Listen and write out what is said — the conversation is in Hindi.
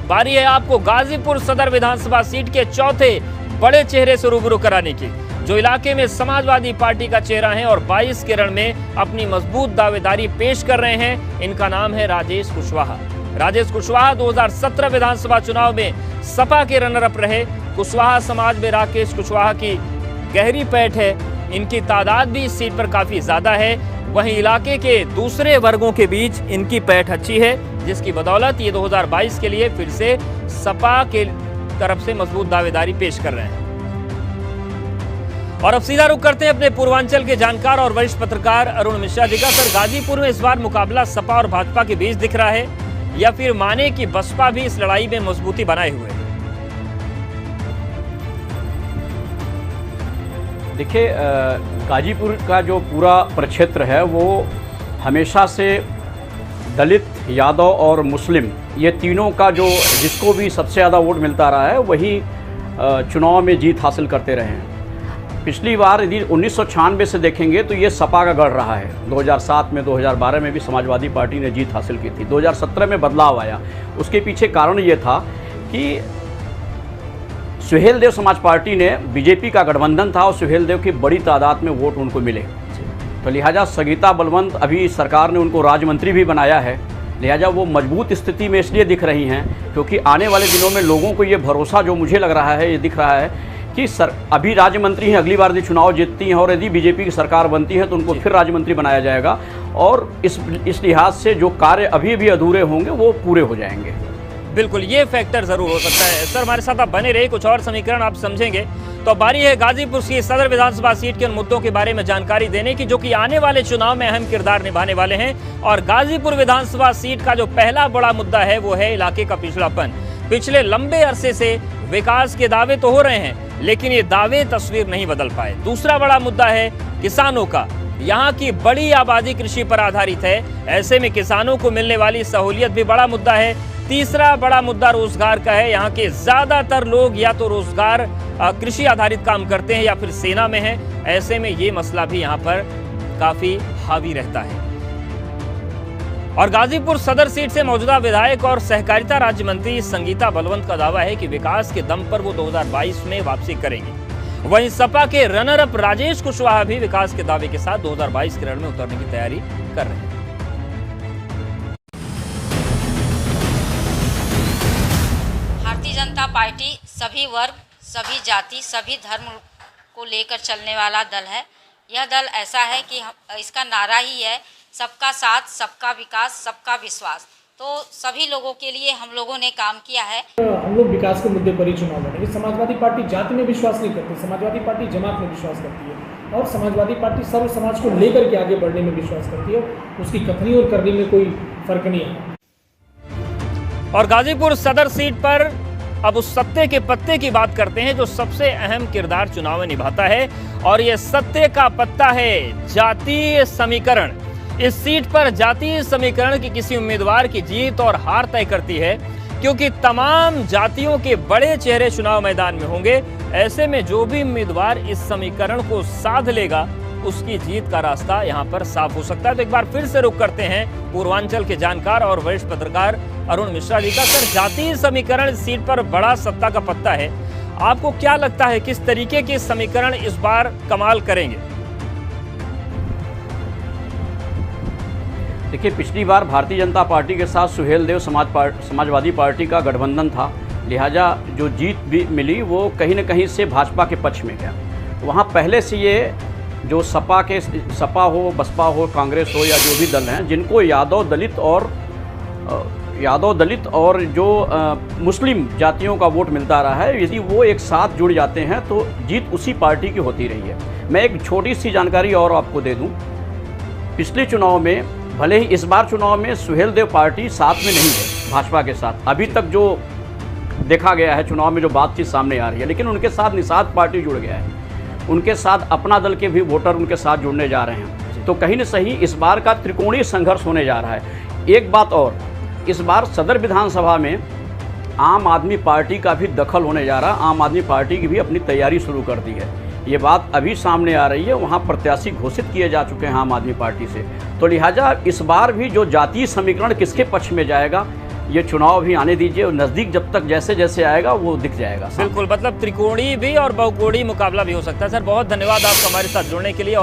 बारी है आपको गाजीपुर सदर विधानसभा सीट के चौथे बड़े चेहरे से रूबरू कराने की, जो इलाके में समाजवादी पार्टी का चेहरा है और 22 के रण में अपनी मजबूत दावेदारी पेश कर रहे हैं। इनका नाम है राजेश कुशवाहा। राजेश कुशवाहा 2017 विधानसभा चुनाव में सपा के रनरअप रहे। कुशवाहा समाज में राकेश कुशवाहा की गहरी पैठ है। इनकी तादाद भी इस सीट पर काफी ज्यादा है। वहीं इलाके के दूसरे वर्गों के बीच इनकी पैठ अच्छी है, जिसकी बदौलत ये 2022 के लिए फिर से सपा के तरफ से मजबूत दावेदारी पेश कर रहे हैं। और अब सीधा रुख करते हैं अपने पूर्वांचल के जानकार और वरिष्ठ पत्रकार अरुण मिश्रा जी का। सर, गाजीपुर में इस बार मुकाबला सपा और भाजपा के बीच दिख रहा है, या फिर माने कि बसपा भी इस लड़ाई में मजबूती बनाए हुए है? देखिए, गाजीपुर का जो पूरा प्रक्षेत्र है वो हमेशा से दलित, यादव और मुस्लिम, ये तीनों का जो जिसको भी सबसे ज़्यादा वोट मिलता रहा है वही चुनाव में जीत हासिल करते रहे हैं। पिछली बार यदि 1996 से देखेंगे तो ये सपा का गढ़ रहा है। 2007 में, 2012 में भी समाजवादी पार्टी ने जीत हासिल की थी। 2017 में बदलाव आया। उसके पीछे कारण ये था कि सुहेलदेव समाज पार्टी ने, बीजेपी का गठबंधन था और सुहेलदेव की बड़ी तादाद में वोट उनको मिले, तो लिहाजा संगीता बलवंत अभी सरकार ने उनको राज्य मंत्री भी बनाया है। लिहाजा वो मजबूत स्थिति में इसलिए दिख रही हैं क्योंकि आने वाले दिनों में लोगों को ये भरोसा जो मुझे लग रहा है, ये दिख रहा है कि अभी राज्य मंत्री हैं, अगली बार यदि चुनाव जीतती हैं और यदि बीजेपी की सरकार बनती है तो उनको फिर राज्य मंत्री बनाया जाएगा और इस लिहाज से जो कार्य अभी भी अधूरे होंगे वो पूरे हो जाएंगे। बिल्कुल, ये फैक्टर जरूर हो सकता है। सर, हमारे साथ आप बने रहे, कुछ और समीकरण आप समझेंगे। तो बारी है गाजीपुर की सदर विधानसभा सीट के उन मुद्दों के बारे में जानकारी देने की जो कि आने वाले चुनाव में अहम किरदार निभाने वाले हैं। और गाजीपुर विधानसभा सीट का जो पहला बड़ा मुद्दा है वो है इलाके का पिछड़ापन। पिछले लंबे अरसे से विकास के दावे तो हो रहे हैं, लेकिन ये दावे तस्वीर नहीं बदल पाए। दूसरा बड़ा मुद्दा है किसानों का। यहाँ की बड़ी आबादी कृषि पर आधारित है, ऐसे में किसानों को मिलने वाली सहूलियत भी बड़ा मुद्दा है। तीसरा बड़ा मुद्दा रोजगार का है। यहाँ के ज्यादातर लोग या तो रोजगार कृषि आधारित काम करते हैं या फिर सेना में हैं। ऐसे में ये मसला भी यहाँ पर काफी हावी रहता है। और गाजीपुर सदर सीट से मौजूदा विधायक और सहकारिता राज्य मंत्री संगीता बलवंत का दावा है कि विकास के दम पर वो 2022 में वापसी करेंगे। वहीं सपा के रनर अप राजेश कुशवाहा भी विकास के दावे के साथ 2022 के रण में उतरने की तैयारी कर रहे हैं। भारतीय जनता पार्टी सभी वर्ग, सभी जाति, सभी धर्म को लेकर चलने वाला दल है। यह दल ऐसा है कि इसका नारा ही है सबका साथ, सबका विकास, सबका विश्वास। तो सभी लोगों के लिए हम लोगों ने काम किया है। हम लोग विकास के मुद्दे पर ही चुनाव लड़ेंगे। समाजवादी पार्टी जाति में विश्वास नहीं करती, समाजवादी पार्टी जमात में विश्वास करती है और समाजवादी पार्टी सर्व समाज को लेकर के आगे बढ़ने में विश्वास करती है। उसकी कथनी और करनी में कोई फर्क नहीं है। और गाजीपुर सदर सीट पर अब उस सत्ते के पत्ते की बात करते हैं जो सबसे अहम किरदार चुनाव में निभाता है, और यह सत्ते का पत्ता है जातीय समीकरण। इस सीट पर जातीय समीकरण की किसी उम्मीदवार की जीत और हार तय करती है, क्योंकि तमाम जातियों के बड़े चेहरे चुनाव मैदान में होंगे। ऐसे में जो भी उम्मीदवार इस समीकरण को साध लेगा उसकी जीत का रास्ता यहां पर साफ हो सकता है। तो एक बार फिर से रुख करते हैं पूर्वांचल के जानकार और वरिष्ठ पत्रकार अरुण मिश्रा जी का। सर, जातीय समीकरण इस सीट पर बड़ा सत्ता का पत्ता है। आपको क्या लगता है किस तरीके के समीकरण इस बार कमाल करेंगे? देखिए, पिछली बार भारतीय जनता पार्टी के साथ सुहेलदेव समाजवादी पार्टी का गठबंधन था। लिहाजा जो जीत भी मिली वो कहीं न कहीं से भाजपा के पक्ष में गया। वहाँ पहले से ये जो सपा हो, बसपा हो, कांग्रेस हो या जो भी दल हैं, जिनको यादव दलित और जो मुस्लिम जातियों का वोट मिलता रहा है, यदि वो एक साथ जुड़ जाते हैं तो जीत उसी पार्टी की होती रही है। मैं एक छोटी सी जानकारी और आपको दे दूं। पिछले चुनाव में, भले ही इस बार चुनाव में सुहेलदेव पार्टी साथ में नहीं है भाजपा के साथ, अभी तक जो देखा गया है चुनाव में जो बातचीत सामने आ रही है, लेकिन उनके साथ निषाद पार्टी जुड़ गया है। उनके साथ अपना दल के भी वोटर उनके साथ जुड़ने जा रहे हैं। तो कहीं न सही इस बार का त्रिकोणीय संघर्ष होने जा रहा है। एक बात और, इस बार सदर विधानसभा में आम आदमी पार्टी का भी दखल होने जा रहा है। आम आदमी पार्टी की भी अपनी तैयारी शुरू कर दी है। ये बात अभी सामने आ रही है। वहाँ प्रत्याशी घोषित किए जा चुके हैं आम आदमी पार्टी से। तो लिहाजा इस बार भी जो जातीय समीकरण किसके पक्ष में जाएगा, ये चुनाव भी आने दीजिए और नज़दीक जब तक जैसे जैसे आएगा वो दिख जाएगा। बिल्कुल, मतलब त्रिकोणीय भी और बहुकोणीय मुकाबला भी हो सकता है। सर बहुत धन्यवाद आपका हमारे साथ जुड़ने के लिए।